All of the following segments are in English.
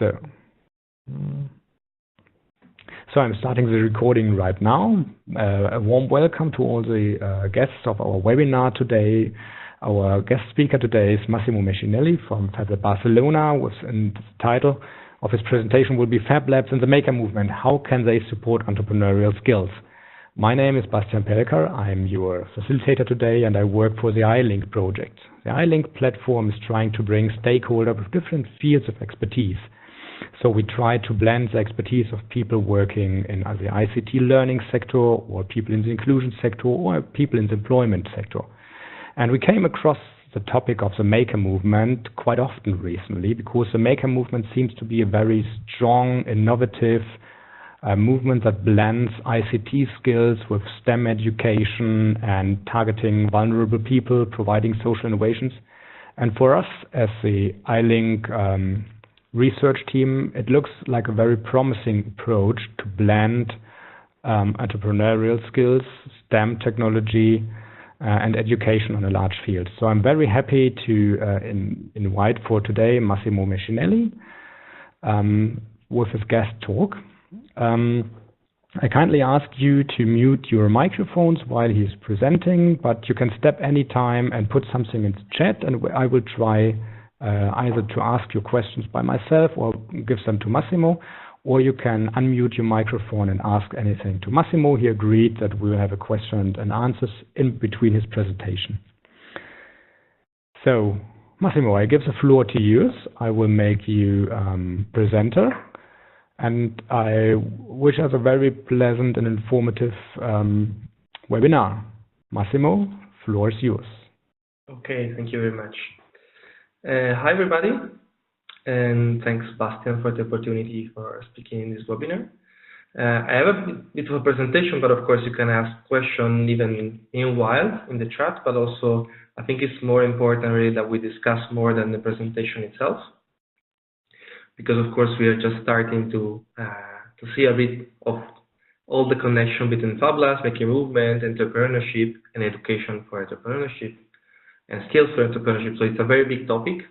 So, so I'm starting the recording right now. A warm welcome to all the guests of our webinar today. Our guest speaker today is Massimo Mescinelli from FabLabs Barcelona, and the title of his presentation will be FabLabs and the Maker Movement. How can they support entrepreneurial skills? My name is Bastian Pelker. I'm your facilitator today, and I work for the I-LINC project. The I-LINC platform is trying to bring stakeholders with different fields of expertise. So we try to blend the expertise of people working in the ICT learning sector, or people in the inclusion sector, or people in the employment sector. And we came across the topic of the maker movement quite often recently, because the maker movement seems to be a very strong, innovative movement that blends ICT skills with STEM education and targeting vulnerable people, providing social innovations. And for us as the I-LINC research team, it looks like a very promising approach to blend entrepreneurial skills, STEM technology, and education on a large field. So I'm very happy to invite for today Massimo Mescinelli with his guest talk. I kindly ask you to mute your microphones while he's presenting, but you can step anytime and put something in the chat, and I will try either to ask your questions by myself or give them to Massimo, or you can unmute your microphone and ask anything to Massimo. He agreed that we will have a question and answers in between his presentation. So, Massimo, I give the floor to you. I will make you presenter, and I wish us a very pleasant and informative webinar. Massimo, floor is yours. Okay, thank you very much. Hi everybody, and thanks Bastian for the opportunity for speaking in this webinar. I have a bit of a presentation, but of course you can ask questions even meanwhile in the chat, but also I think it's more important really that we discuss more than the presentation itself, because of course we are just starting to see a bit of all the connection between FabLabs, making movement, entrepreneurship, and education for entrepreneurship, and skills for entrepreneurship. So it's a very big topic.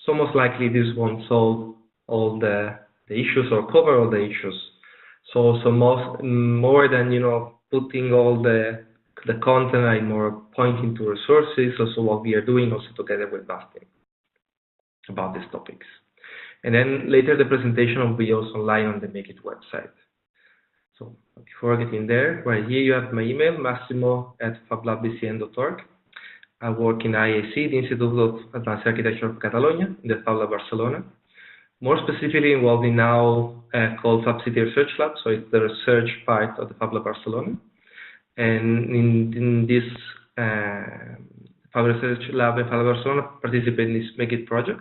So most likely this won't solve all the issues or cover all the issues. So more than putting all the content, I'm more pointing to resources, also what we are doing also together with Bastian about these topics. And then later the presentation will be also live on the Make It website. So before getting there, right here you have my email, massimo@fablabsbcn.org. I work in IAC, the Institute of Advanced Architecture of Catalonia, in the FabLabs Barcelona. More specifically involved in now called FabCity Research Lab, so it's the research part of the FabLabs Barcelona. And in this Fab Research Lab in FabLabs Barcelona, participate in this Make It project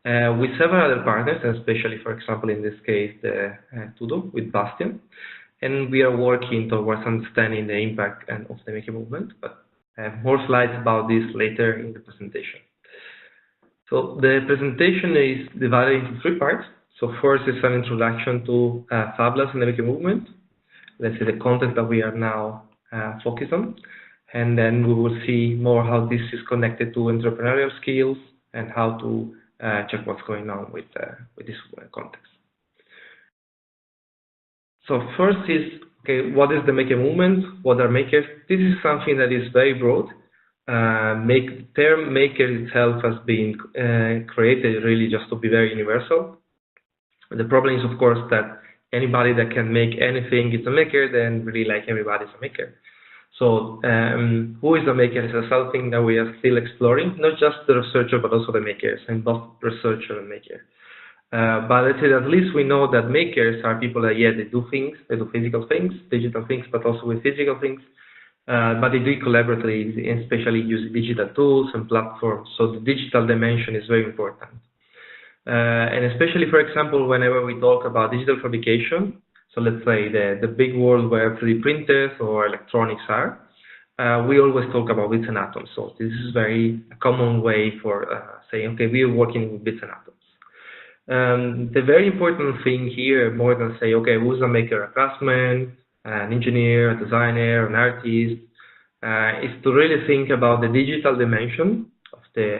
with several other partners, and especially, for example, in this case, the Tudo with Bastian. And we are working towards understanding the impact of the Maker movement, but I have more slides about this later in the presentation. So the presentation is divided into three parts. So first is an introduction to FabLabs and the Maker movement. Let's say the content that we are now focused on. And then we will see more how this is connected to entrepreneurial skills and how to check what's going on with this context. So first is, okay, what is the maker movement? What are makers? This is something that is very broad. The term maker itself has been created really just to be very universal. The problem is, of course, that anybody that can make anything is a maker, then really like everybody is a maker. So who is a maker is something that we are still exploring, not just the researcher, but also the makers, and both researcher and maker. But let's say that at least we know that makers are people that, yeah, they do things, they do physical things, digital things, but also with physical things. But they do it collaboratively, especially using digital tools and platforms. So the digital dimension is very important. And especially, for example, whenever we talk about digital fabrication, so let's say the big world where 3D printers or electronics are, we always talk about bits and atoms. So this is very a common way for saying, okay, we are working with bits and atoms. The very important thing here, more than say, okay, who's a maker, a craftsman, an engineer, a designer, an artist, is to really think about the digital dimension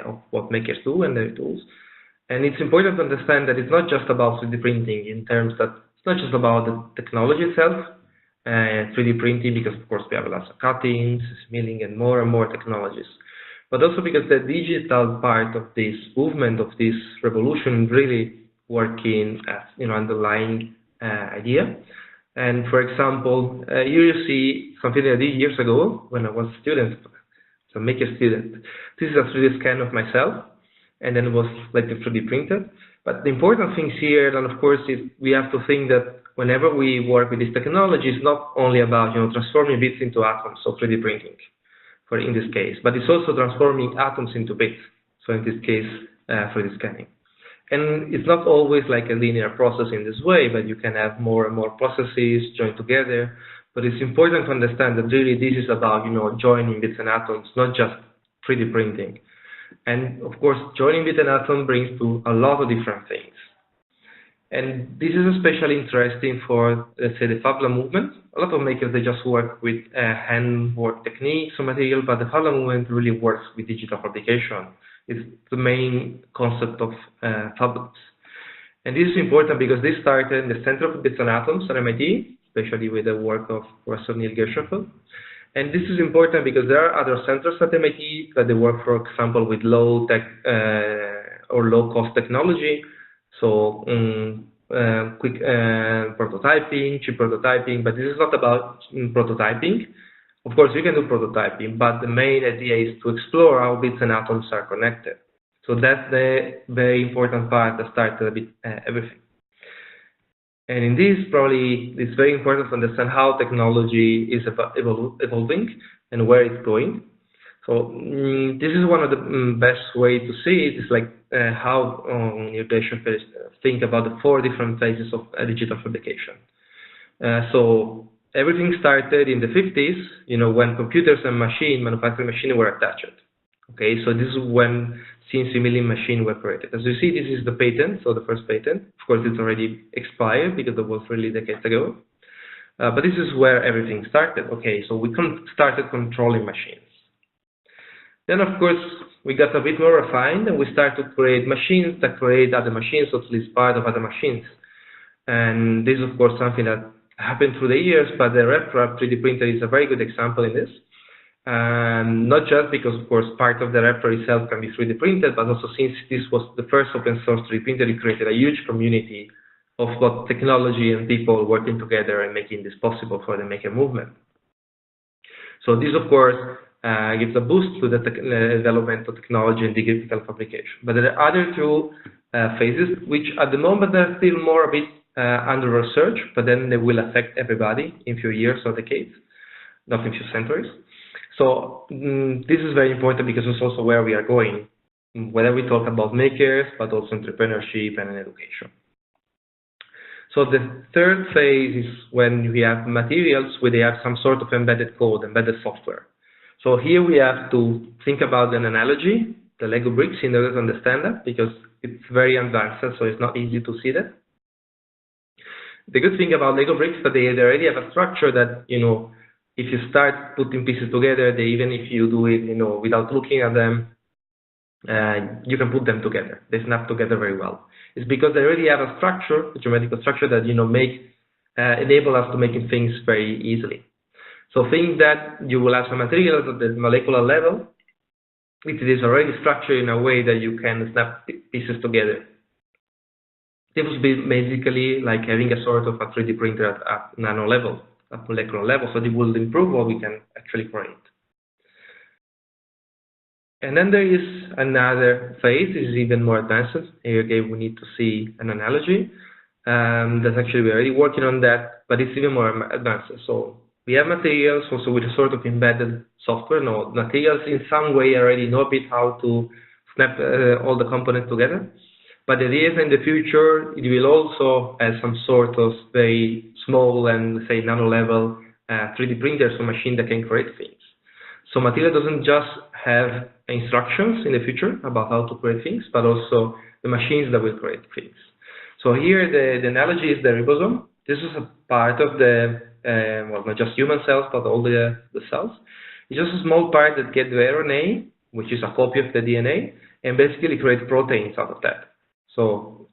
of what makers do and their tools, And it's important to understand that it's not just about 3D printing in terms that it's not just about the technology itself, 3D printing, because of course we have lots of cuttings, milling, and more technologies. But also because the digital part of this movement, of this revolution, really working as underlying idea. And for example, here you see something that I did years ago when I was a student, so maker student. This is a 3D scan of myself, and then it was later 3D printed. But the important things here, and of course, is we have to think that whenever we work with this technology, it's not only about transforming bits into atoms, so 3D printing, for in this case, but it's also transforming atoms into bits. So in this case, 3D scanning. And it's not always like a linear process in this way, but you can have more and more processes joined together. But it's important to understand that really this is about joining bits and atoms, not just 3D printing. And of course, joining bits and atoms brings to a lot of different things. And this is especially interesting for, let's say, the FabLab movement. A lot of makers, they just work with handwork techniques or material, but the FabLab movement really works with digital fabrication. It's the main concept of FabLabs. And this is important because this started in the Center of Bits and Atoms at MIT, especially with the work of Professor Neil Gershenfeld. And this is important because there are other centers at MIT that they work, for example, with low-tech or low-cost technology. So quick prototyping, cheap prototyping, but this is not about prototyping. Of course, you can do prototyping, but the main idea is to explore how bits and atoms are connected. So that's the very important part that started a bit everything. And in this, probably, it's very important to understand how technology is evolving and where it's going. So this is one of the best way to see it. It's like how you should think about the 4 different phases of digital fabrication. So everything started in the 50s, when computers and manufacturing machines were attached. Okay, so this is when CNC milling machines were created. As you see, this is the patent, so the first patent. Of course, it's already expired because it was really decades ago. But this is where everything started. Okay, so we started controlling machines. Then, of course, we got a bit more refined, and we started to create machines that create other machines, or at least part of other machines. And this is, of course, something that happened through the years, but the RepRap 3D printer is a very good example in this. Not just because, of course, part of the RepRap itself can be 3D printed, but also since this was the first open source 3D printer, it created a huge community of both technology and people working together and making this possible for the maker movement. So this, of course, gives a boost to the development of technology and digital fabrication. But there are other 2 phases, which at the moment are still more a bit under research, but then they will affect everybody in a few years or decades, not in a few centuries. So this is very important because it's also where we are going, whether we talk about makers, but also entrepreneurship and education. So the 3rd phase is when we have materials where they have some sort of embedded code, embedded software. So here we have to think about an analogy, the Lego bricks, in order to understand that, because it's very advanced, so it's not easy to see that. The good thing about Lego bricks is that they already have a structure that, if you start putting pieces together, even if you do it, without looking at them, you can put them together. They snap together very well. It's because they already have a structure, a geometrical structure that, enable us to making things very easily. So think that you will have some materials at the molecular level. It is already structured in a way that you can snap pieces together. This would be basically like having a sort of a 3D printer at nano level, at molecular level, so it will improve what we can actually create. And then there is another phase, this is even more advanced. Here again, we need to see an analogy. That's actually, we're already working on that, but it's even more advanced. So we have materials also with a sort of embedded software. No, materials in some way already know a bit how to snap all the components together. But the idea is in the future, it will also have some sort of very small and, say, nano-level 3D printers or machine that can create things. So material doesn't just have instructions in the future about how to create things, but also the machines that will create things. So here the analogy is the ribosome. This is a part of the, well, not just human cells, but all the cells. It's just a small part that gets the RNA, which is a copy of the DNA, and basically create proteins out of that. So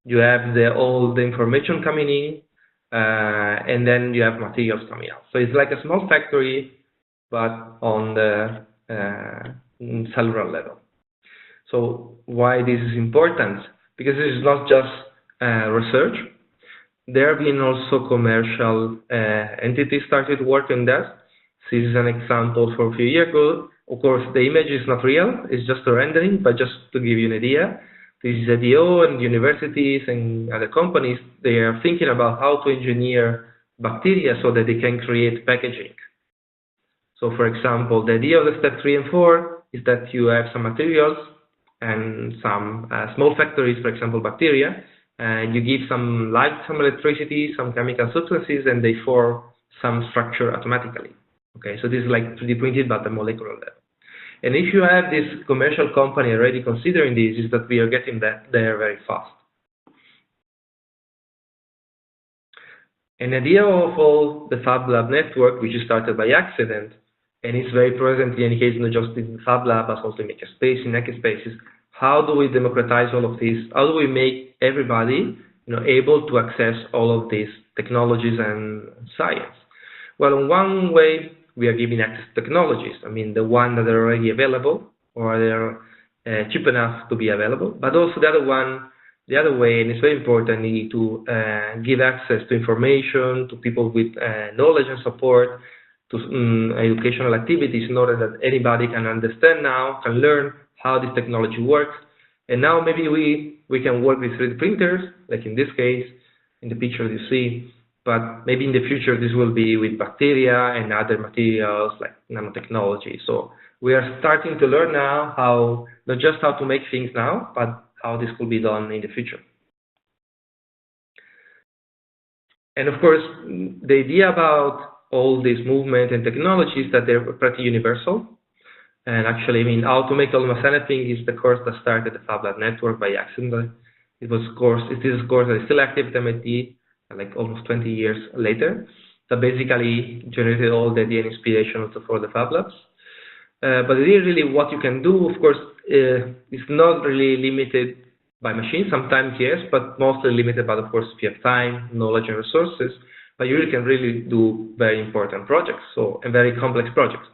you have all the information coming in, and then you have materials coming out. So it's like a small factory, but on the cellular level. So why this is important? Because this is not just research. There have been also commercial entities started working on that. This is an example for a few years ago. Of course, the image is not real, it's just a rendering, but just to give you an idea, this is IDEO and universities and other companies, they are thinking about how to engineer bacteria so that they can create packaging. So for example, the idea of the step 3 and 4 is that you have some materials and some small factories, for example, bacteria, and you give some light, some electricity, some chemical substances, and they form some structure automatically. Okay, so this is like 3D printed, but at the molecular level. And if you have this commercial company already considering this, is that we are getting there very fast. An idea of all the FabLab network, which is started by accident, and is very present in any case, not just in FabLab, but also in Makerspace, in Hackerspaces. How do we democratize all of this? How do we make everybody, able to access all of these technologies and science? Well, in one way, we are giving access to technologies. I mean, the ones that are already available, or they're cheap enough to be available. But also the other way, and it's very important, you need to give access to information, to people with knowledge and support, to educational activities in order that anybody can understand now, can learn how this technology works. And now maybe we can work with 3D printers, like in this case, in the picture you see, but maybe in the future this will be with bacteria and other materials like nanotechnology. So we are starting to learn now how, not just how to make things now, but how this could be done in the future. And of course, the idea about all this movement and technologies that they're pretty universal. And actually, I mean, how to make almost anything is the course that started the FabLab network by accident. It is a course that is still active at MIT, like almost 20 years later, that basically generated all the idea and inspiration also for the FabLabs. But really what you can do, of course, is not really limited by machines, sometimes yes, but mostly limited by, of course, if you have time, knowledge, and resources. But you can really do very important projects, and very complex projects.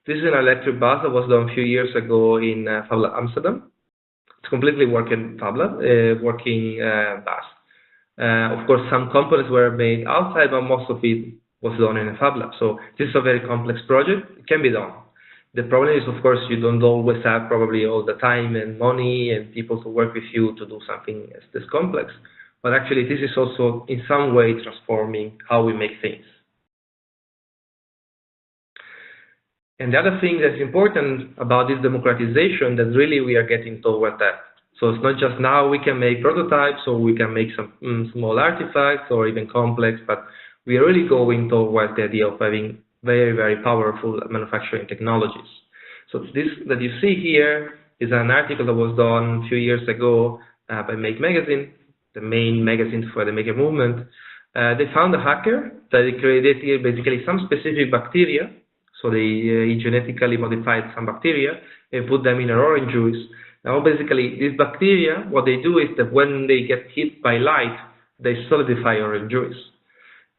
This is an electric bus that was done a few years ago in FabLab Amsterdam. It's completely working FabLab, working bus. Of course, some components were made outside, but most of it was done in a FabLab. So this is a very complex project. It can be done. The problem is, of course, you don't always have probably all the time and money and people to work with you to do something this complex. But actually, this is also in some way transforming how we make things. And the other thing that's important about this democratization, that really we are getting toward that. So it's not just now we can make prototypes or we can make some small artifacts or even complex, but we are really going towards the idea of having very, very powerful manufacturing technologies. So this that you see here is an article that was done a few years ago by Make Magazine, the main magazine for the maker movement. They found a hacker that created here basically some specific bacteria. So they genetically modified some bacteria and put them in an orange juice. Now basically these bacteria, what they do is that when they get hit by light, they solidify orange juice.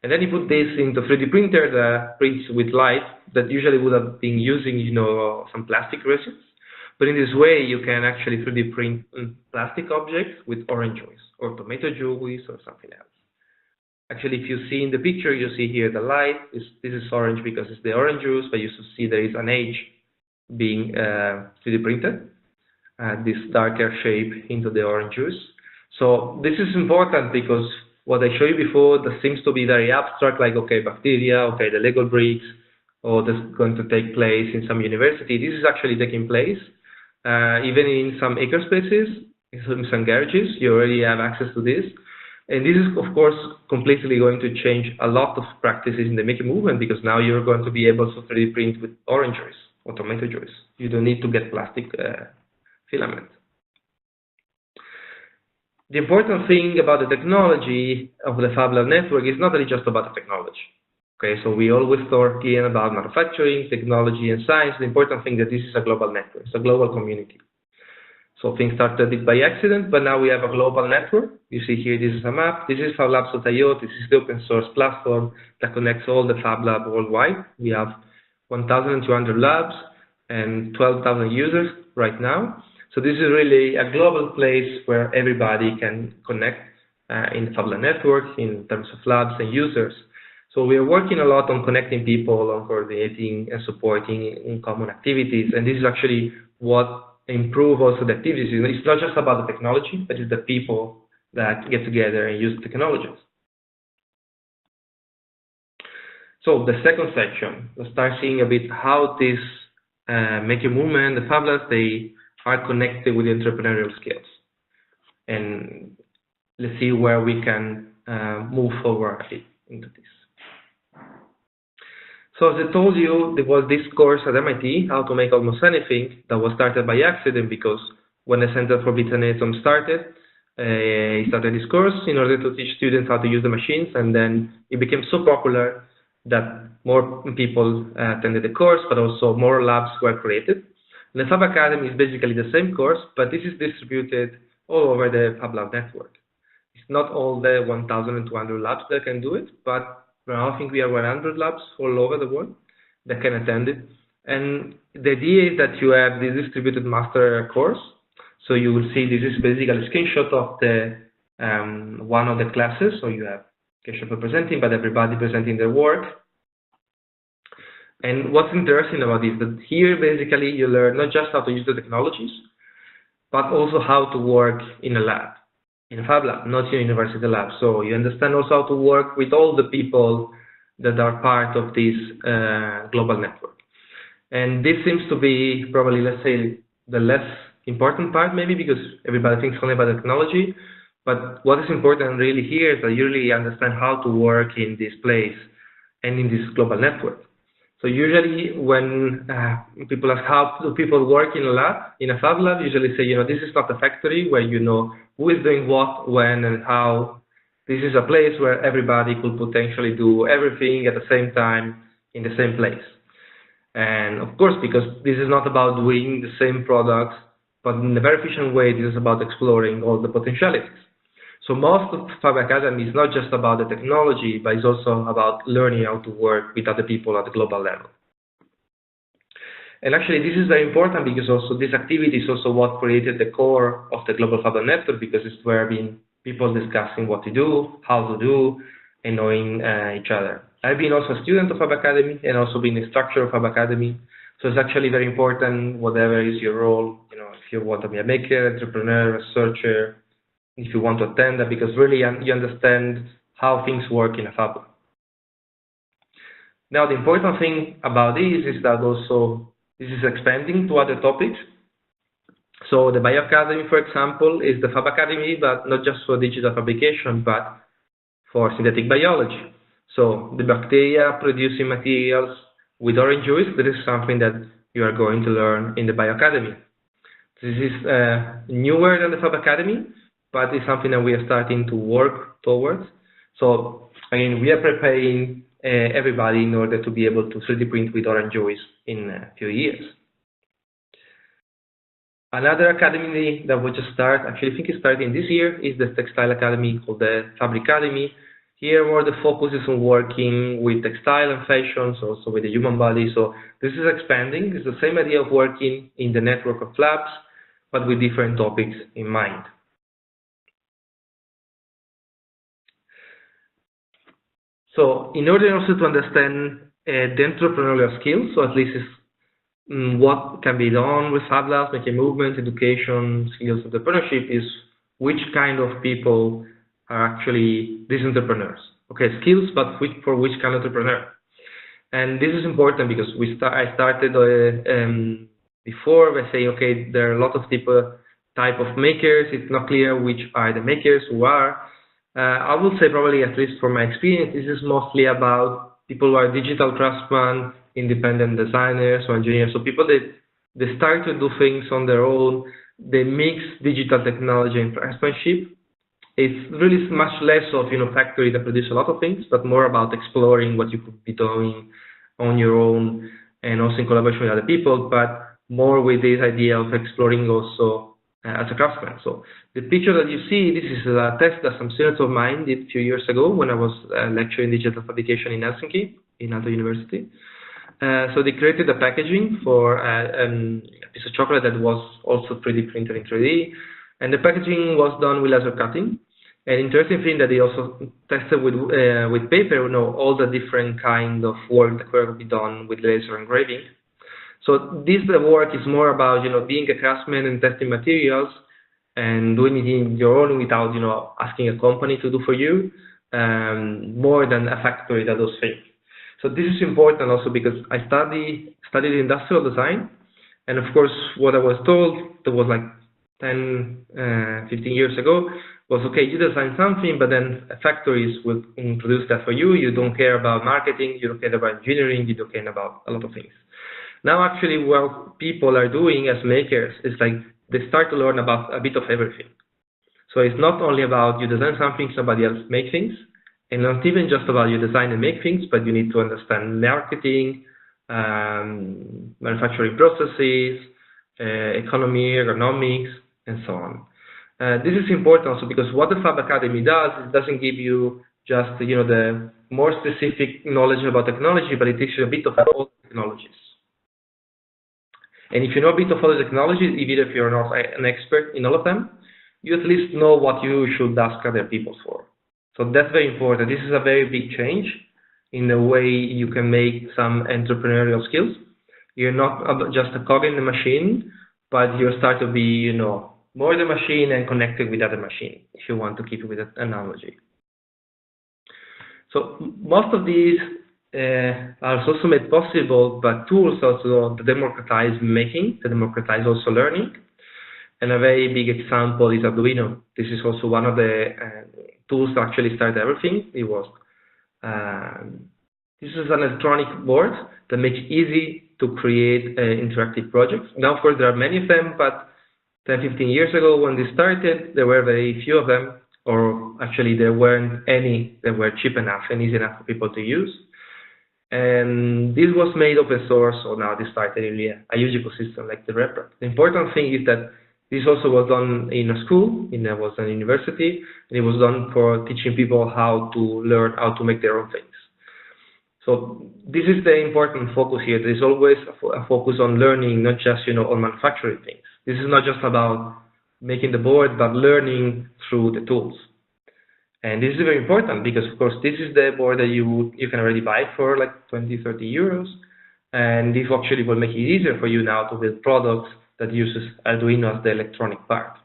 And then you put this into 3D printer that prints with light that usually would have been using, some plastic resins. But in this way, you can actually 3D print plastic objects with orange juice or tomato juice or something else. Actually, if you see in the picture, you see here the light. This is orange because it's the orange juice, but you see there is an edge being 3D printed, this darker shape into the orange juice. So this is important because what I showed you before, that seems to be very abstract, like, okay, bacteria, okay, the Lego bricks, or this is going to take place in some university. This is actually taking place. Even in some hackerspaces, in some garages, you already have access to this. And this is, of course, completely going to change a lot of practices in the maker movement, because now you're going to be able to 3D print with orange juice or tomato juice. You don't need to get plastic filament. The important thing about the technology of the FabLab network is not really just about the technology. Okay, so we always talking about manufacturing, technology, and science. The important thing is that this is a global network, it's a global community. So things started by accident, but now we have a global network. You see here, this is a map. This is FabLabs.io. This is the open source platform that connects all the Fab Labs worldwide. We have 1,200 labs and 12,000 users right now. So this is really a global place where everybody can connect in the FabLab network in terms of labs and users. So we are working a lot on connecting people, on coordinating and supporting in common activities. And this is actually what improve also the activities. It's not just about the technology, but it's the people that get together and use technologies. So the second section, we'll start seeing a bit how this maker movement, the FabLabs, they are connected with entrepreneurial skills. And let's see where we can move forward into this. So as I told you, there was this course at MIT, How to Make Almost Anything, that was started by accident because when the Center for Bitanetum started, he started this course in order to teach students how to use the machines, and then it became so popular that more people attended the course, but also more labs were created. And the Fab Academy is basically the same course, but this is distributed all over the FabLab network. It's not all the 1,200 labs that can do it, but I think we have 100 labs all over the world that can attend it. And the idea is that you have this distributed master course. So you will see this is basically a screenshot of the one of the classes. So you have people presenting, but everybody presenting their work. And what's interesting about this is that here basically you learn not just how to use the technologies, but also how to work in a lab, in a Fab Lab, not in a university lab. So you understand also how to work with all the people that are part of this global network. And this seems to be probably, let's say, the less important part maybe because everybody thinks only about technology. But what is important really here is that you really understand how to work in this place and in this global network. So usually when people ask how do people work in a lab, in a Fab Lab, usually say, this is not a factory where you know who is doing what, when, and how. This is a place where everybody could potentially do everything at the same time in the same place. And of course, because this is not about doing the same products, but in a very efficient way, this is about exploring all the potentialities. So most of Fab Academy is not just about the technology, but it's also about learning how to work with other people at the global level. And actually, this is very important because also this activity is also what created the core of the Global Fab Network, because it's where been people discussing what to do, how to do, and knowing each other. I've been also a student of Fab Academy and also been a instructor of Fab Academy. So it's actually very important, whatever is your role, if you want to be a maker, entrepreneur, researcher, if you want to attend that, because really you understand how things work in a Fab Lab. Now, the important thing about this is that also this is expanding to other topics. So the Bio Academy, for example, is the Fab Academy, but not just for digital fabrication, but for synthetic biology. So the bacteria producing materials with orange juice, this is something that you are going to learn in the Bio Academy. This is newer than the Fab Academy, but it's something that we are starting to work towards. So again, we are preparing everybody in order to be able to 3D print with orange juice in a few years. Another academy that will just start, actually I think it's starting this year, is the Textile Academy called the Fabric Academy. Here where the focus is on working with textile and fashion, so also with the human body. So this is expanding. It's the same idea of working in the network of labs, but with different topics in mind. So in order also to understand the entrepreneurial skills, so at least it's what can be done with Fab Labs, making movements, education, skills, entrepreneurship, is which kind of people are actually these entrepreneurs. Okay, skills, but for which kind of entrepreneur. And this is important because I started before by saying, okay, there are a lot of type of makers. It's not clear which are the makers who are. I would say probably, at least from my experience, this is mostly about people who are digital craftsmen, independent designers or engineers. So people that they start to do things on their own. They mix digital technology and craftsmanship. It's really much less of factory that produce a lot of things, but more about exploring what you could be doing on your own and also in collaboration with other people, but more with this idea of exploring also as a craftsman. So the picture that you see, this is a test that some students of mine did a few years ago when I was lecturing digital fabrication in Helsinki, in Aalto University. So they created a packaging for a piece of chocolate that was also 3D printed in 3D, and the packaging was done with laser cutting. And interesting thing that they also tested with paper, all the different kind of work that could be done with laser engraving. So this work is more about being a craftsman and testing materials and doing it in your own without asking a company to do for you, more than a factory that does things. So this is important also because I studied industrial design, and of course what I was told, that was like 10, 15 years ago, was okay, you design something, but then factories will produce that for you. You don't care about marketing, you don't care about engineering, you don't care about a lot of things. Now actually what people are doing as makers is like they start to learn about a bit of everything. So it's not only about you design something, somebody else make things, and not even just about you design and make things, but you need to understand marketing, manufacturing processes, economy, ergonomics, and so on. This is important also because what the Fab Academy does, it doesn't give you just the more specific knowledge about technology, but it teaches you a bit of all technologies. And if you know a bit of other technologies, even if you're not an expert in all of them, you at least know what you should ask other people for. So that's very important. This is a very big change in the way you can make some entrepreneurial skills. You're not just a cog in the machine, but you start to be, more the machine and connected with other machine, if you want to keep it with that analogy. So most of these are also made possible by tools also to democratize making, to democratize also learning. And a very big example is Arduino. This is also one of the tools that actually started everything. It was this is an electronic board that makes it easy to create interactive projects. Now, of course, there are many of them, but 10, 15 years ago when they started, there were very few of them, or actually there weren't any that were cheap enough and easy enough for people to use. And this was made open source, so now they started really a huge ecosystem like the RepRap. The important thing is that this also was done in a school, was a university, and it was done for teaching people how to learn how to make their own things. So this is the important focus here. There is always a focus on learning, not just on manufacturing things. This is not just about making the board, but learning through the tools. And this is very important because, of course, this is the board that you can already buy for like 20, 30 euros. And this actually will make it easier for you now to build products that uses Arduino as the electronic part.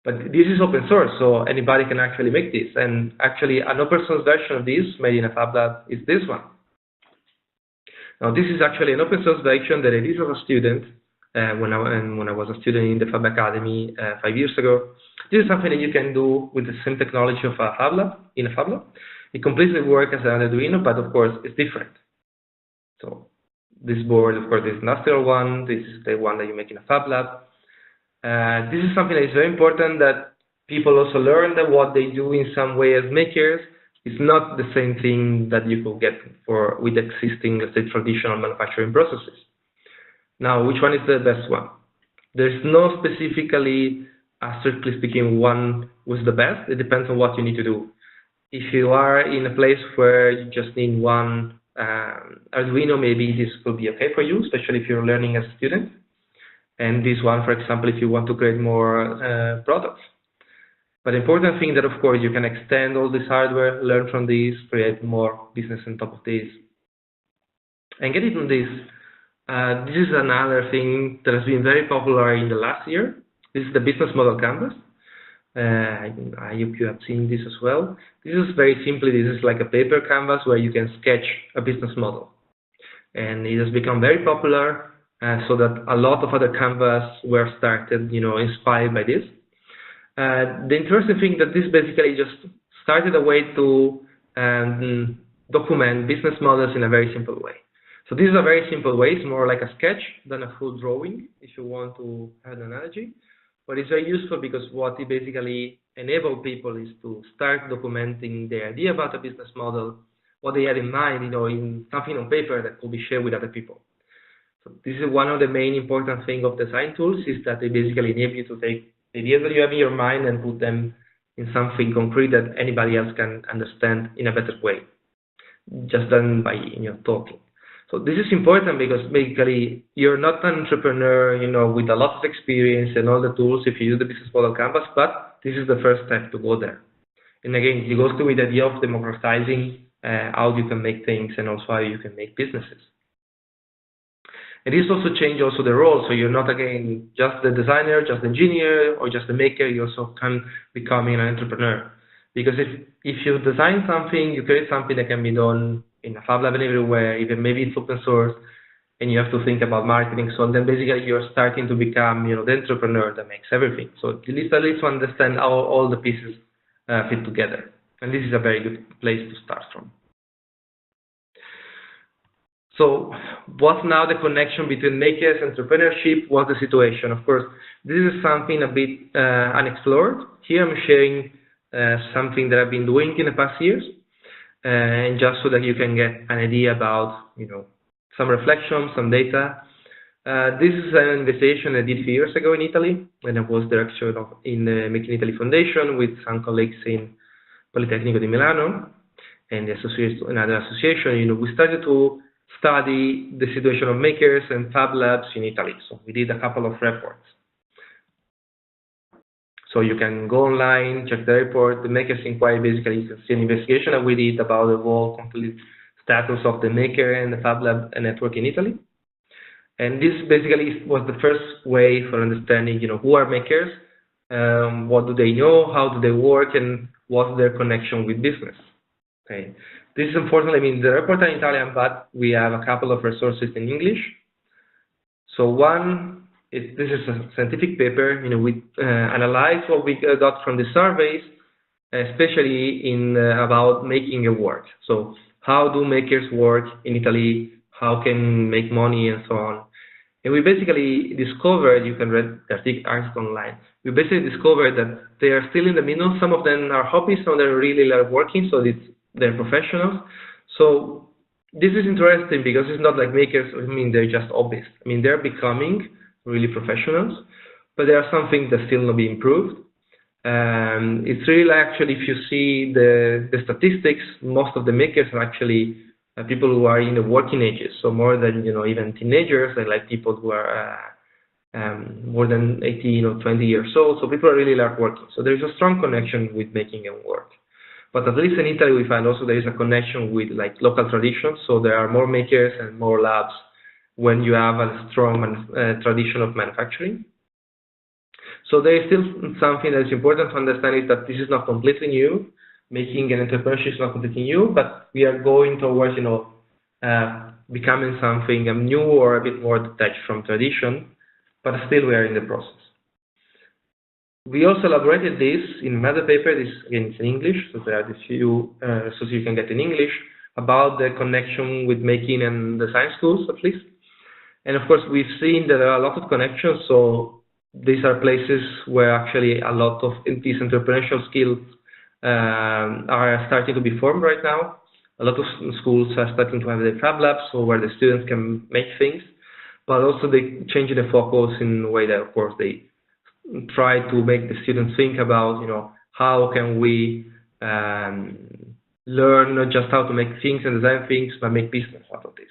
But this is open source, so anybody can actually make this. And actually, an open source version of this made in a FabLab is this one. Now, this is actually an open source version that I did as a student when I was a student in the Fab Academy 5 years ago. This is something that you can do with the same technology of a FabLab, in a FabLab. It completely works as an Arduino, but of course, it's different. So this board, of course, is an industrial one. This is the one that you make in a FabLab. This is something that is very important that people also learn that what they do in some way as makers is not the same thing that you could get with existing, let's say, traditional manufacturing processes. Now, which one is the best one? There's no specifically, strictly speaking, one was the best. It depends on what you need to do. If you are in a place where you just need one Arduino, maybe this will be okay for you, especially if you're learning as a student. And this one, for example, if you want to create more products. But the important thing that, of course, you can extend all this hardware, learn from this, create more business on top of this. And getting on this, this is another thing that has been very popular in the last year. This is the business model canvas. I hope you have seen this as well. This is very simply, this is like a paper canvas where you can sketch a business model. And it has become very popular, so that a lot of other canvas were started, inspired by this. The interesting thing that this basically just started a way to document business models in a very simple way. So this is a very simple way. It's more like a sketch than a full drawing, if you want to have an analogy. But it's very useful because what it basically enables people is to start documenting their idea about a business model, what they had in mind, in something on paper that could be shared with other people. So this is one of the main important things of design tools, is that they basically enable you to take ideas that you have in your mind and put them in something concrete that anybody else can understand in a better way, just done by talking. So this is important because basically you're not an entrepreneur, with a lot of experience and all the tools if you use the business model canvas, but this is the first step to go there. And again, it goes to with the idea of democratizing how you can make things and also how you can make businesses. And this also changes the role, so you're not again just the designer, just the engineer, or just the maker. You also can become an entrepreneur, because if you design something, you create something that can be done in a FabLab and everywhere, even maybe it's open source, and you have to think about marketing. So then basically you're starting to become the entrepreneur that makes everything. So at least to understand how all the pieces fit together, and this is a very good place to start from. So what's now the connection between makers and entrepreneurship? What's the situation? Of course, this is something a bit unexplored. Here I'm sharing something that I've been doing in the past years, and just so that you can get an idea about, some reflection, some data. This is an investigation I did a few years ago in Italy, when I was director in the Make in Italy Foundation with some colleagues in Politecnico di Milano and another association. We started to study the situation of makers and FabLabs in Italy. So we did a couple of reports. So you can go online, check the report. The Makers Inquiry, basically you can see an investigation that we did about the whole complete status of the maker and the FabLab network in Italy. And this basically was the first way for understanding, who are makers, what do they know, how do they work, and what's their connection with business. Okay. This is unfortunately, the report are in Italian, but we have a couple of resources in English. So this is a scientific paper. We analyze what we got from the surveys, especially about making it work. So how do makers work in Italy? How can make money and so on? And we basically discovered, you can read the article online, we basically discovered that they are still in the middle. Some of them are hobbies, some of them really are working, so they're professionals. So this is interesting because it's not like makers, they're just hobbyists. They're becoming really professionals, but there are some things that still not be improved. It's really actually, if you see the statistics, most of the makers are actually people who are in the working ages, so more than even teenagers, like people who are more than 18 or 20 years old. So people are really like working. So there's a strong connection with making it work. But at least in Italy, we find also there is a connection with local traditions. So there are more makers and more labs when you have a strong tradition of manufacturing. So there is still something that is important to understand, is that this is not completely new. Making an entrepreneurship is not completely new, but we are going towards, becoming something new or a bit more detached from tradition, but still we are in the process. We also elaborated this in another paper. This again is in English, so there are a few sources you can get in English about the connection with making and design schools, at least. And of course, we've seen that there are a lot of connections. So these are places where actually a lot of these entrepreneurial skills are starting to be formed right now. A lot of schools are starting to have their FabLabs, so where the students can make things, but also they change the focus in a way that, of course, they try to make the students think about, how can we learn not just how to make things and design things, but make business out of this.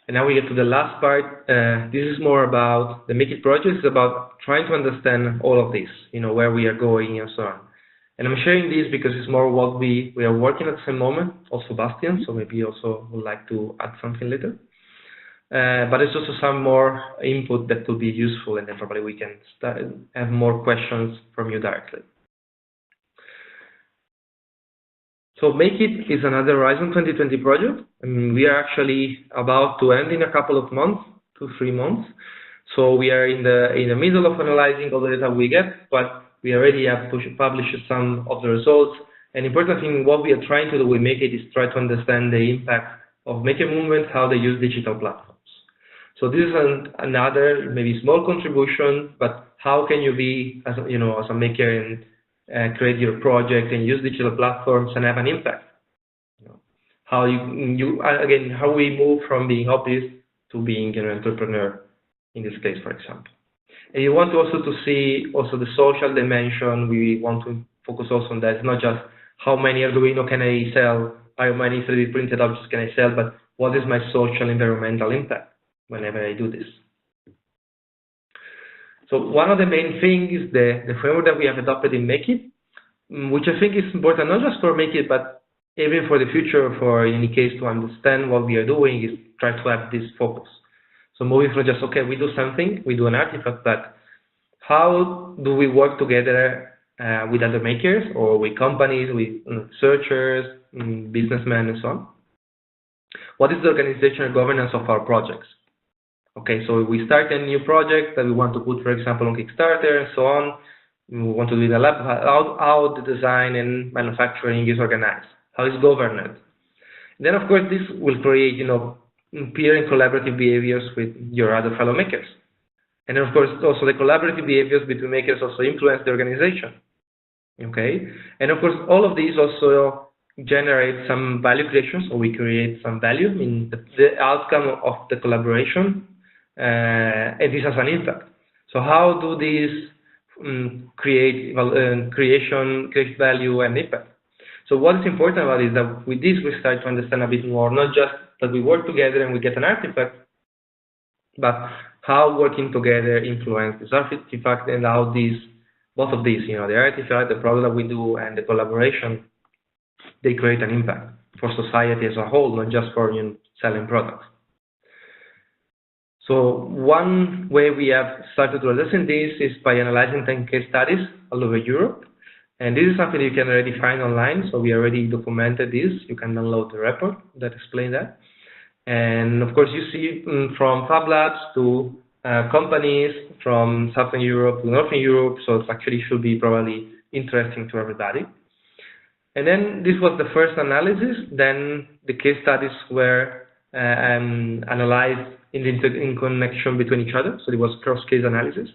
And now we get to the last part. This is more about the Make It project. It's about trying to understand all of this, where we are going and so on. And I'm sharing this because it's more what we are working at the same moment, also Bastian, so maybe you also would like to add something later. But it's also some more input that could be useful, and then probably we can have more questions from you directly. So Make It is another Horizon 2020 project. We are actually about to end in a couple of months, 2-3 months. So we are in the middle of analyzing all the data we get, but we already have published some of the results. An important thing, what we are trying to do with Make It is try to understand the impact of maker movement, how they use digital platforms. So this is another maybe small contribution, but how can you be as a maker and create your project and use digital platforms and have an impact? how how we move from being hobbyist to being an entrepreneur in this case, for example. And you want also to see also the social dimension. We want to focus also on that. It's not just how many Arduino can I sell, how many 3D printed objects can I sell, but what is my social environmental impact whenever I do this. So one of the main things is the framework that we have adopted in Make It, which I think is important not just for Make It, but even for the future, for in any case to understand what we are doing, is try to have this focus. So moving from just, okay, we do something, we do an artifact, but how do we work together with other makers or with companies, with researchers, businessmen, and so on? What is the organizational governance of our projects? Okay, so we start a new project that we want to put, for example, on Kickstarter and so on. We want to do the lab, how the design and manufacturing is organized, how it's governed. Then, of course, this will create, peer and collaborative behaviors with your other fellow makers. And then, of course, also the collaborative behaviors between makers also influence the organization. Okay, and of course, all of these also generate some value creation, so we create some value in the outcome of the collaboration, and this has an impact. So how do these create value and impact? So what is important about it is that with this we start to understand a bit more, not just that we work together and we get an artifact, but how working together influence this artifact, and how both of these, the artifact, the product that we do, and the collaboration, they create an impact for society as a whole, not just for selling products. So one way we have started to address this is by analyzing 10 case studies all over Europe. And this is something you can already find online, so we already documented this. You can download the report that explains that. And of course, you see from FabLabs to companies from Southern Europe to Northern Europe, so it actually should be probably interesting to everybody. And then this was the first analysis. Then the case studies were analyzed in connection between each other, so it was cross-case analysis.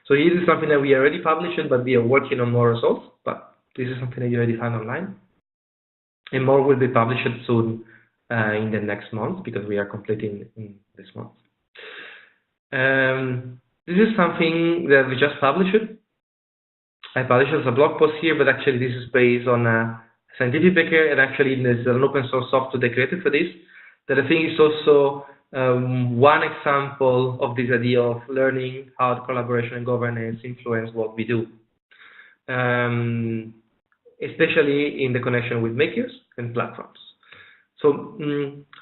So this is something that we already published, but we are working on more results. But this is something that you already found online. And more will be published soon in the next month, because we are completing in this month. This is something that we just published. I published as a blog post here, but actually this is based on a scientific paper, and actually there's an open source software they created for this. That I think is also one example of this idea of learning how the collaboration and governance influence what we do, especially in the connection with makers and platforms. So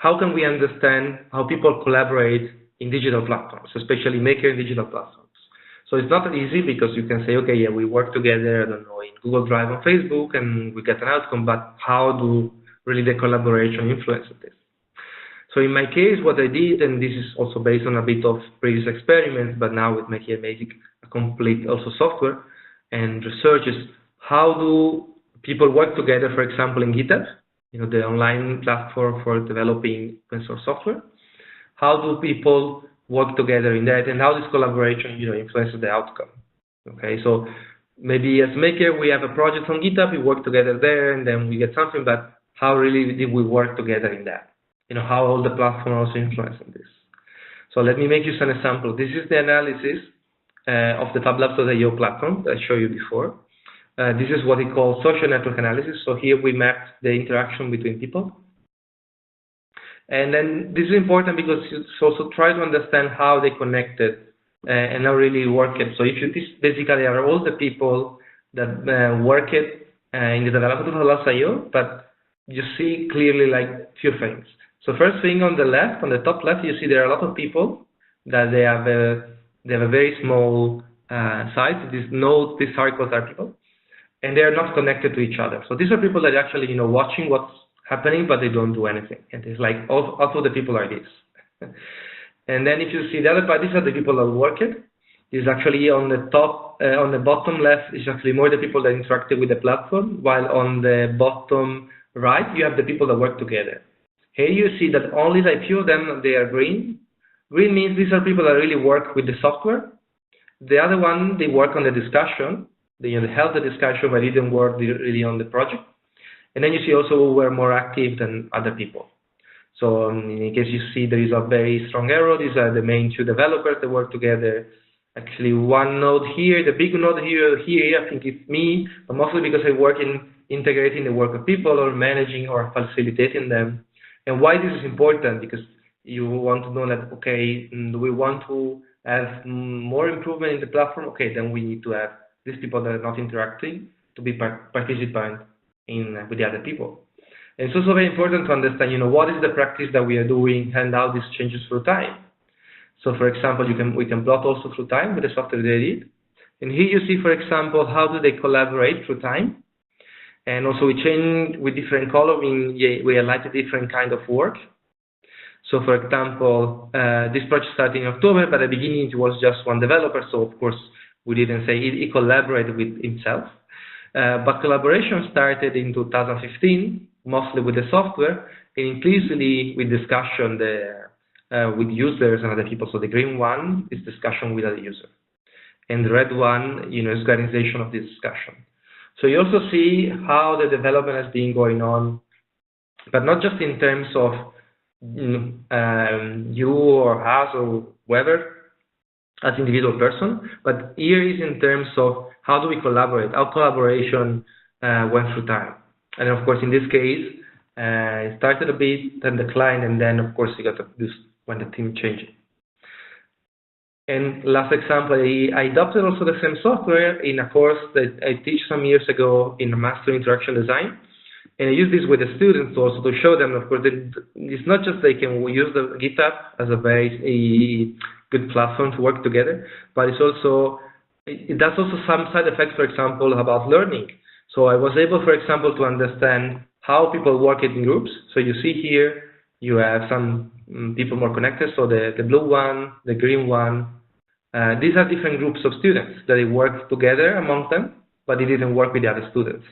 how can we understand how people collaborate in digital platforms, especially maker and digital platforms? So it's not easy, because you can say, okay, yeah, we work together, I don't know, in Google Drive on Facebook, and we get an outcome, but how do really the collaboration influence this? So in my case, what I did, and this is also based on a bit of previous experiments, but now with Make It Magic, a complete also software and research, is how do people work together, for example, in GitHub, the online platform for developing open source software. How do people work together in that, and how this collaboration, influences the outcome? Okay, so maybe as maker, we have a project on GitHub, we work together there, and then we get something, but how really did we work together in that? How all the platform also influencing this. So let me make you some example. This is the analysis of the FabLabs.io platform that I showed you before. This is what we call social network analysis. So here we mapped the interaction between people. And then this is important because you also try to understand how they connected and how really work it. So this basically are all the people that work it in the development of FabLabs.io, but you see clearly like few things. So first thing on the left, on the top left, you see there are a lot of people that they have a very small size. These circles are people, and they are not connected to each other. So these are people that are actually watching what's happening, but they don't do anything. And it's like also the people are this. And then if you see the other part, these are the people that work it. Is actually on the top, on the bottom left is actually more the people that interacted with the platform, while on the bottom right you have the people that work together. Here you see that only like few of them, they are green. Green means these are people that really work with the software. The other one, they work on the discussion. They help the discussion, but they didn't work really on the project. And then you see also who were more active than other people. So in case you see there is a very strong arrow, these are the main two developers that work together. Actually, one node here, the big node here, I think it's me, but mostly because I work in integrating the work of people or managing or facilitating them. And why this is important? Because you want to know that, okay, do we want to have more improvement in the platform? Okay, then we need to have these people that are not interacting to be participant with the other people. And it's also very important to understand, what is the practice that we are doing and how this changes through time. So, for example, we can plot also through time with the software they did. And here you see, for example, how do they collaborate through time. And also we change with different color, we highlight a different kind of work. So, for example, this project started in October, but at the beginning it was just one developer. So, of course, we didn't say he collaborated with himself. But collaboration started in 2015, mostly with the software, and increasingly with discussion with users and other people. So the green one is discussion with other users, and the red one, is organization of this discussion. So you also see how the development has been going on, but not just in terms of you or us or whoever as individual person, but here is in terms of how do we collaborate, how collaboration went through time. And of course, in this case, it started a bit, then declined, and then of course you got this when the team changed. And last example, I adopted also the same software in a course that I teach some years ago in Master Interaction Design. And I use this with the students also to show them, of course, that it's not just they can use the GitHub as a very good platform to work together, but it does also some side effects, for example, about learning. So I was able, for example, to understand how people work in groups. So you see here, you have some people more connected, so the blue one, the green one. These are different groups of students that they work together among them, but they didn't work with the other students.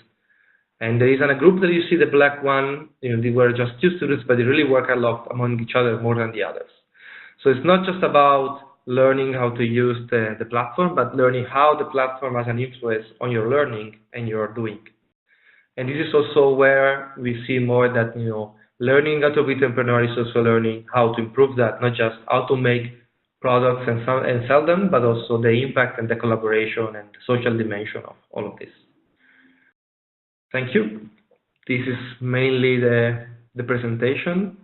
And there is a group that you see, the black one, they were just two students, but they really work a lot among each other more than the others. So it's not just about learning how to use the platform, but learning how the platform has an influence on your learning and your doing. And this is also where we see more that, learning how to be entrepreneur is also learning how to improve that, not just how to make products and sell them, but also the impact and the collaboration and the social dimension of all of this. Thank you. This is mainly the presentation.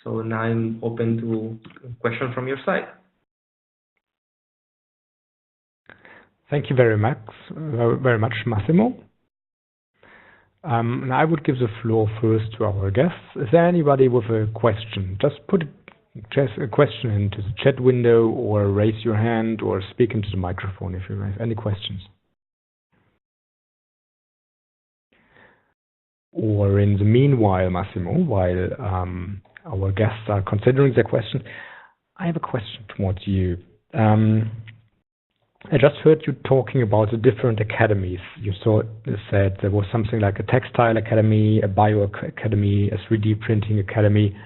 So now I'm open to questions from your side. Thank you very much, Massimo. And I would give the floor first to our guests. Is there anybody with a question? Just put a question into the chat window, or raise your hand, or speak into the microphone if you have any questions. Or in the meanwhile, Massimo, while our guests are considering their question, I have a question towards you. I just heard you talking about the different academies. You said there was something like a textile academy, a bio academy, a 3D printing academy.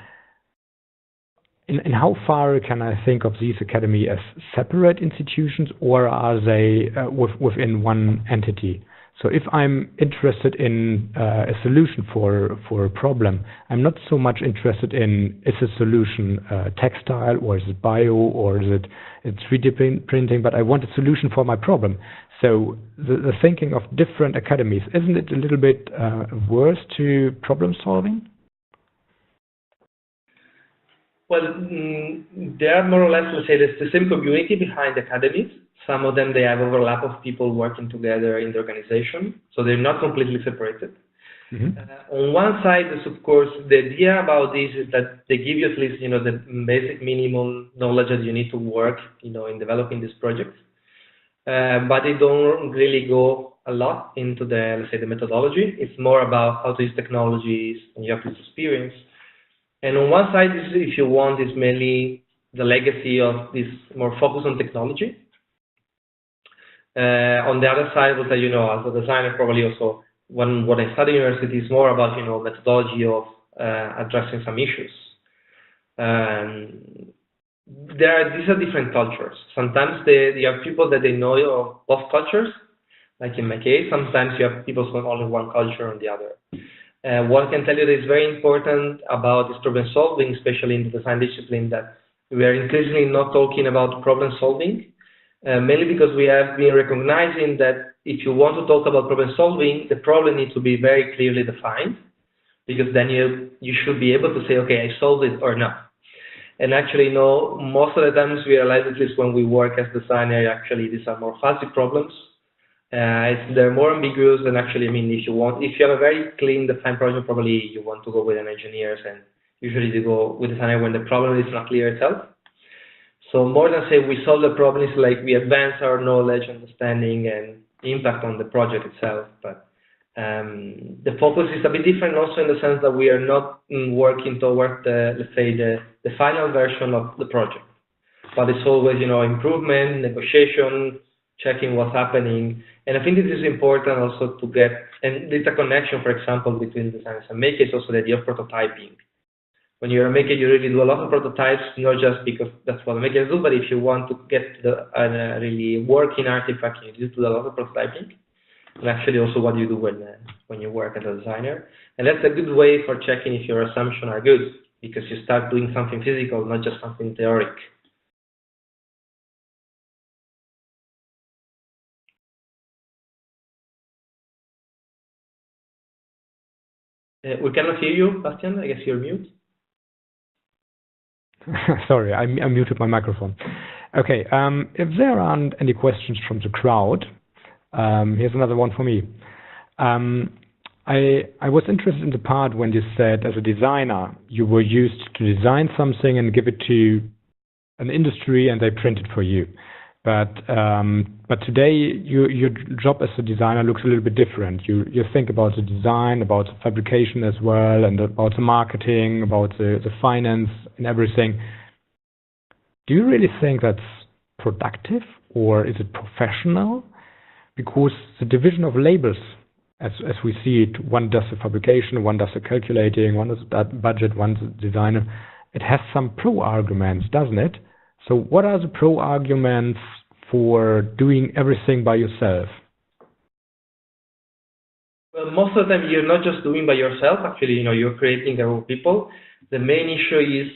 In how far can I think of these academies as separate institutions, or are they within one entity? So if I'm interested in a solution for a problem, I'm not so much interested in, is the solution textile, or is it bio, or is it 3D printing, but I want a solution for my problem. So the thinking of different academies, isn't it a little bit worse to problem solving? Well, there are more or less, let's say, there's the same community behind academies. Some of them, they have overlap of people working together in the organization, so they're not completely separated. Mm-hmm. On one side is, of course, the idea about this is that they give you at least, the basic minimum knowledge that you need to work, in developing this project. But they don't really go a lot into the, let's say, the methodology. It's more about how to use technologies, and you have this experience. And on one side, if you want, is mainly the legacy of this more focus on technology. On the other side, as a designer, probably also what I study at university is more about methodology of addressing some issues. These are different cultures. Sometimes you have people that they know of both cultures, like in my case. Sometimes you have people from only one culture or the other. What I can tell you that is very important about this problem solving, especially in the design discipline, that we are increasingly not talking about problem solving, mainly because we have been recognizing that if you want to talk about problem solving, the problem needs to be very clearly defined, because then you should be able to say, okay, I solved it or not. And actually, no, most of the times we realize, at least when we work as designers, actually these are more fuzzy problems. They're more ambiguous than actually, I mean, if you have a very clean defined project, probably you want to go with an engineer, and usually you go with a designer when the problem is not clear itself. So more than say we solve the problem, it's like we advance our knowledge, understanding, and impact on the project itself. But the focus is a bit different also in the sense that we are not working towards let's say the final version of the project, but it's always, improvement, negotiation, checking what's happening. And I think this is important also to get, and there's a connection, for example, between designers and makers, also the idea of prototyping. When you're a maker, you really do a lot of prototypes, not just because that's what the makers do, but if you want to get a really working artifact, you do a lot of prototyping. And actually also what you do when you work as a designer. And that's a good way for checking if your assumptions are good, because you start doing something physical, not just something theoretic. We cannot hear you, Bastian. I guess you're mute. Sorry, I muted my microphone. Okay, if there aren't any questions from the crowd, here's another one for me. I was interested in the part when you said, as a designer, you were used to design something and give it to an industry and they print it for you. But today, your job as a designer looks a little bit different. You think about the design, about the fabrication as well, and about the marketing, about the finance and everything. Do you really think that's productive, or is it professional? Because the division of labels, as we see it, one does the fabrication, one does the calculating, one does the budget, one's the designer. It has some pro arguments, doesn't it? So what are the pro arguments for doing everything by yourself? Well, most of the time you're not just doing by yourself. Actually, you're creating a group of people. The main issue is,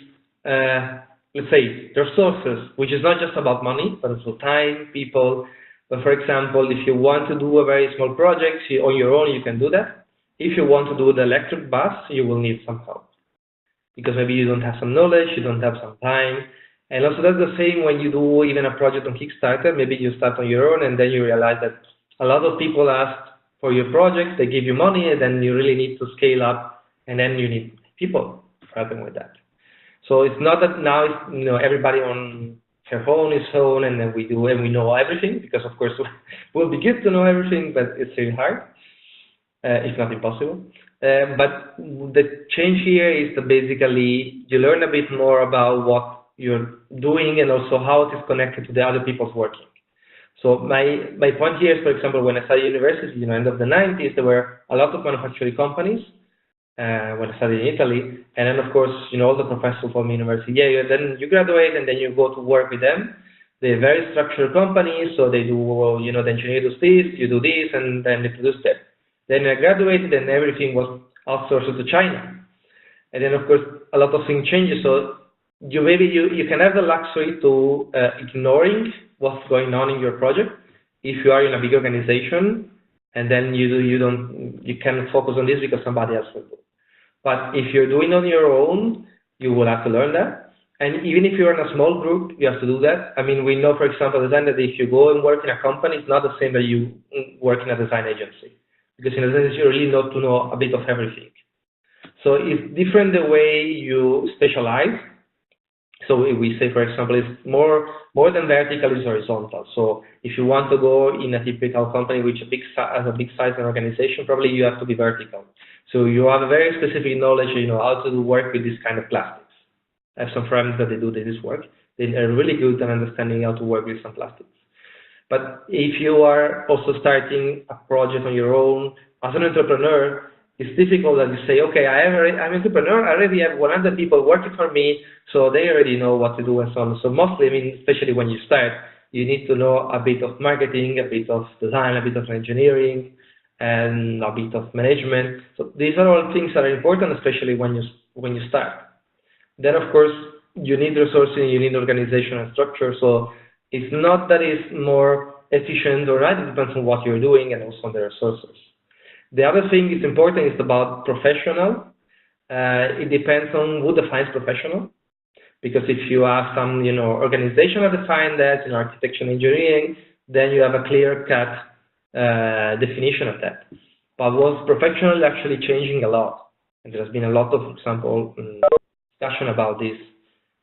let's say, resources, which is not just about money, but also time, people. But for example, if you want to do a very small project on your own, you can do that. If you want to do the electric bus, you will need some help, because maybe you don't have some knowledge, you don't have some time. And also that's the same when you do even a project on Kickstarter. Maybe you start on your own and then you realize that a lot of people ask for your project, they give you money, and then you really need to scale up, and then you need people helping with that. So it's not that now it's, everybody on her phone is phone and then we know everything, because of course it will be good to know everything, but it's really hard, if not impossible. But the change here is that basically you learn a bit more about what you're doing and also how it is connected to the other people's working. So my point here is, for example, when I studied university, end of the 90s, there were a lot of manufacturing companies when I studied in Italy. And then, of course, all the professors told me in university, then you graduate and then you go to work with them. They're very structured companies, so they do, the engineer does this, you do this, and then they produce that. Then I graduated and everything was outsourced to China. And then, of course, a lot of things changes. So you can have the luxury to ignoring what's going on in your project if you are in a big organization, and then you cannot focus on this because somebody else will do. But if you're doing it on your own, you will have to learn that. And even if you're in a small group, you have to do that. I mean, we know, for example, design that if you go and work in a company, it's not the same that you work in a design agency, because in a sense you really need to know a bit of everything. So it's different the way you specialize. So we say, for example, it's more than vertical, is horizontal. So if you want to go in a typical company which has a big size and organization, probably you have to be vertical. So you have a very specific knowledge, how to work with this kind of plastics. I have some friends that they do this work. They are really good at understanding how to work with some plastics. But if you are also starting a project on your own as an entrepreneur, it's difficult that you say, okay, I'm an entrepreneur, I already have 100 people working for me, so they already know what to do and so on. So mostly, especially when you start, you need to know a bit of marketing, a bit of design, a bit of engineering, and a bit of management. So these are all things that are important, especially when you start. Then of course you need resourcing, you need organization and structure. So it's not that it's more efficient or not. It depends on what you're doing and also on the resources. The other thing is important is about professional. It depends on who defines professional. Because if you have some, organizational defined that, architecture and engineering, then you have a clear-cut definition of that. But what's professional is actually changing a lot. And there's been a lot of, for example, discussion about this.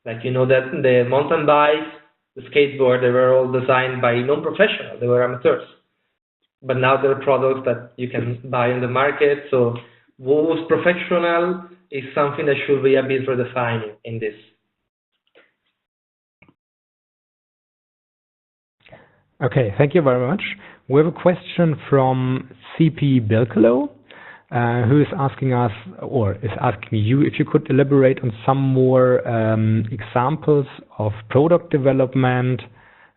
Like, that the mountain bikes, the skateboard, they were all designed by non-professionals. They were amateurs. But now there are products that you can buy in the market. So what was professional is something that should be a bit redefined in this. Okay, thank you very much. We have a question from CP Bilkelo, who is asking us, or is asking you, if you could elaborate on some more examples of product development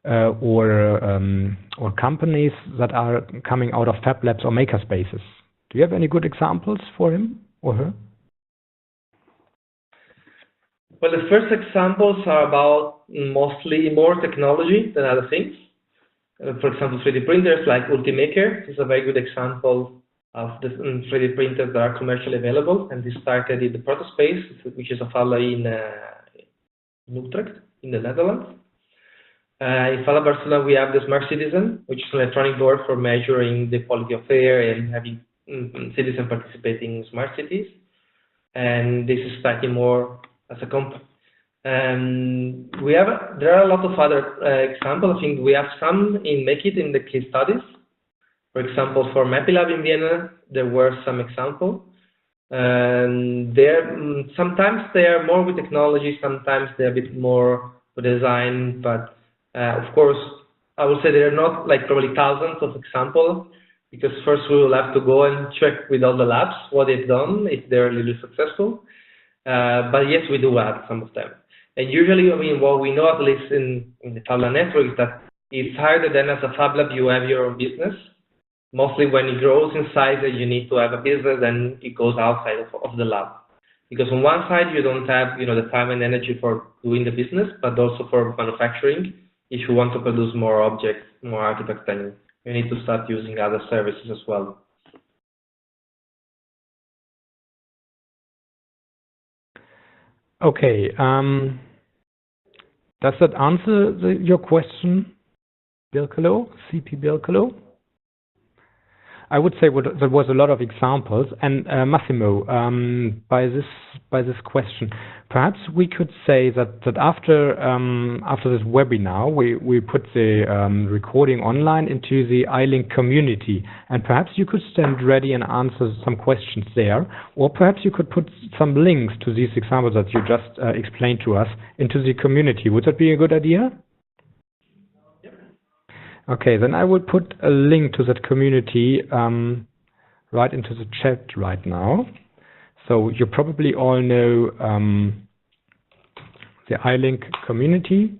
or companies that are coming out of FabLabs or makerspaces. Do you have any good examples for him or her? Well, the first examples are about mostly more technology than other things. For example, 3D printers like Ultimaker is a very good example of the 3D printers that are commercially available, and this started in the Protospace, which is a FabLab in Utrecht, in the Netherlands. In FabLab Barcelona, we have the Smart Citizen, which is an electronic board for measuring the quality of air and having citizens participating in smart cities. And this is slightly more as a company. There are a lot of other examples. I think we have some in Make It in the case studies. For example, for MapLab in Vienna, there were some examples. Sometimes they are more with technology, sometimes they're a bit more with design, but of course, I would say there are not like probably thousands of examples, because first we will have to go and check with all the labs what they've done, if they're really successful. But yes, we do have some of them. And usually, I mean, what we know, at least in the FabLab network, is that it's harder than as a FabLab you have your own business. Mostly when it grows in size, you need to have a business, and it goes outside of the lab. Because on one side, you don't have the time and energy for doing the business, but also for manufacturing. If you want to produce more objects, more artifacts, then you need to start using other services as well. Okay. Does that answer your question, Bilkelo, CP Bilkelo? I would say there was a lot of examples, and Massimo, by this question, perhaps we could say that after this webinar, we put the recording online into the I-LINC community, and perhaps you could stand ready and answer some questions there, or perhaps you could put some links to these examples that you just explained to us into the community. Would that be a good idea? Okay, then I will put a link to that community right into the chat right now. So you probably all know the I-LINC community.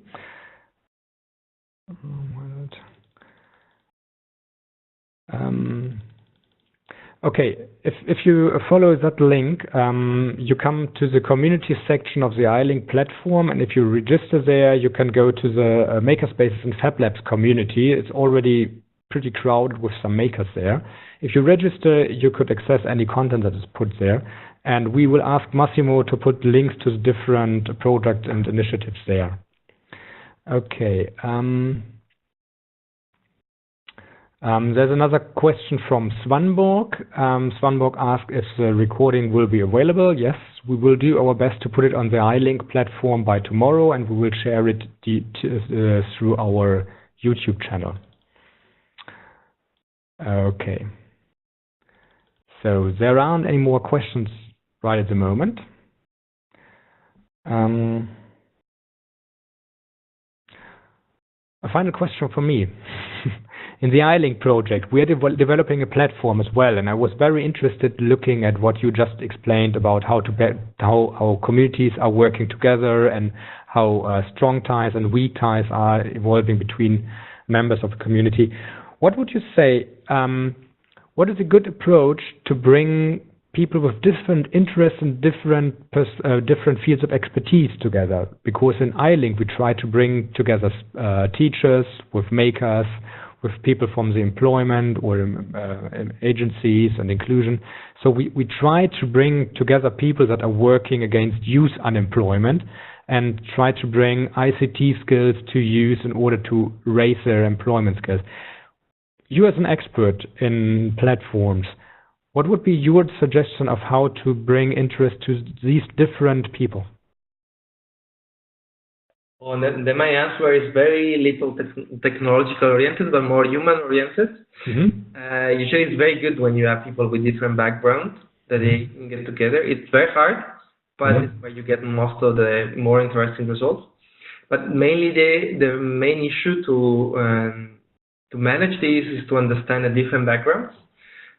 Okay, if you follow that link, you come to the community section of the I-LINC platform, and if you register there, you can go to the Makerspaces and FabLabs community. It's already pretty crowded with some makers there. If you register, you could access any content that is put there, and we will ask Massimo to put links to the different projects and initiatives there. Okay. There's another question from Svanborg. Svanborg asked if the recording will be available. Yes, we will do our best to put it on the I-LINC platform by tomorrow, and we will share it through our YouTube channel. Okay. So there aren't any more questions right at the moment. A final question for me. In the I-LINC project, we are developing a platform as well, and I was very interested looking at what you just explained about how our communities are working together and how strong ties and weak ties are evolving between members of the community. What would you say? what is a good approach to bring people with different interests and different fields of expertise together? Because in I-LINC we try to bring together teachers with makers, with people from the employment or agencies and inclusion. So we try to bring together people that are working against youth unemployment and try to bring ICT skills to youth in order to raise their employment skills. You as an expert in platforms, what would be your suggestion of how to bring interest to these different people? Well, then my answer is very little technological oriented, but more human oriented. Usually it's very good when you have people with different backgrounds that they can get together. It's very hard, but it's where you get most of the more interesting results. But mainly the main issue to manage this is to understand the different backgrounds.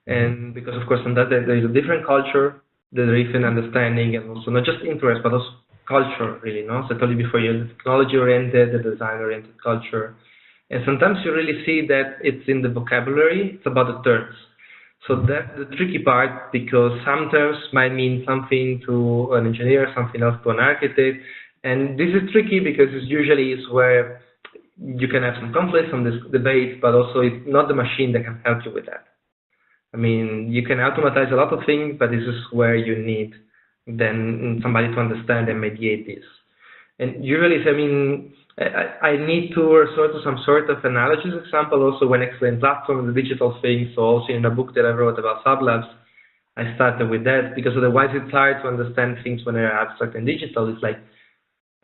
And because of course on that there is a different culture, there is an understanding, and also not just interest but also culture, really, no? So I told you before, you're the technology oriented, the design oriented culture, and sometimes you really see that it's in the vocabulary. It's about the terms. So that's the tricky part, because some terms might mean something to an engineer, something else to an architect, and this is tricky because it's usually is where you can have some conflicts, some debates, but also it's not the machine that can help you with that. I mean, you can automatize a lot of things, but this is where you need then somebody to understand and mediate this. And usually, I mean, I need to resort to some sort of analogous example also when explaining platforms, the digital things. So also in the book that I wrote about FabLabs, I started with that, because otherwise it's hard to understand things when they're abstract and digital. It's like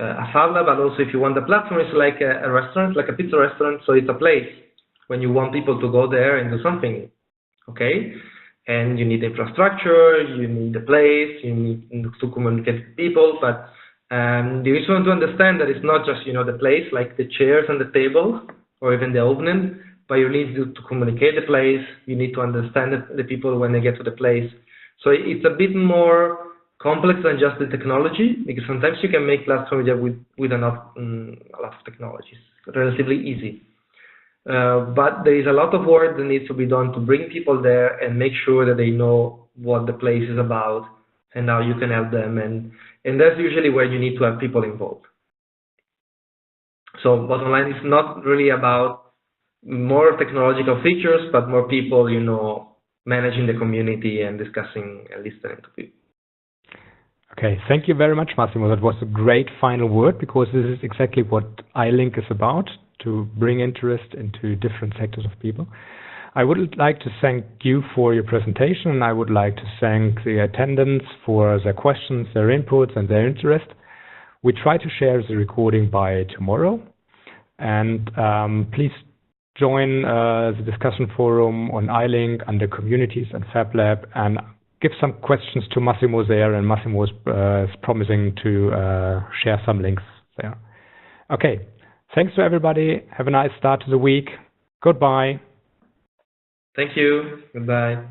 a FabLab, but also if you want the platform, it's like a restaurant, like a pizza restaurant. So it's a place when you want people to go there and do something. Okay, and you need infrastructure, you need a place, you need to communicate with people, but you just want to understand that it's not just, you know, the place, like the chairs and the table, or even the oven, but you need to communicate the place, you need to understand the people when they get to the place. So it's a bit more complex than just the technology, because sometimes you can make platforms with a lot of technologies, relatively easy. But there is a lot of work that needs to be done to bring people there and make sure that they know what the place is about and how you can help them, and that's usually where you need to have people involved. So bottom line, is not really about more technological features, but more people, you know, managing the community and discussing and listening to people. Okay, thank you very much, Massimo. That was a great final word, because this is exactly what I-LINC is about, to bring interest into different sectors of people. I would like to thank you for your presentation, and I would like to thank the attendants for their questions, their inputs, and their interest. We try to share the recording by tomorrow, and please join the discussion forum on I-LINC under Communities and FabLab, and give some questions to Massimo there, and Massimo is promising to share some links there. Okay. Thanks to everybody. Have a nice start to the week. Goodbye. Thank you. Goodbye.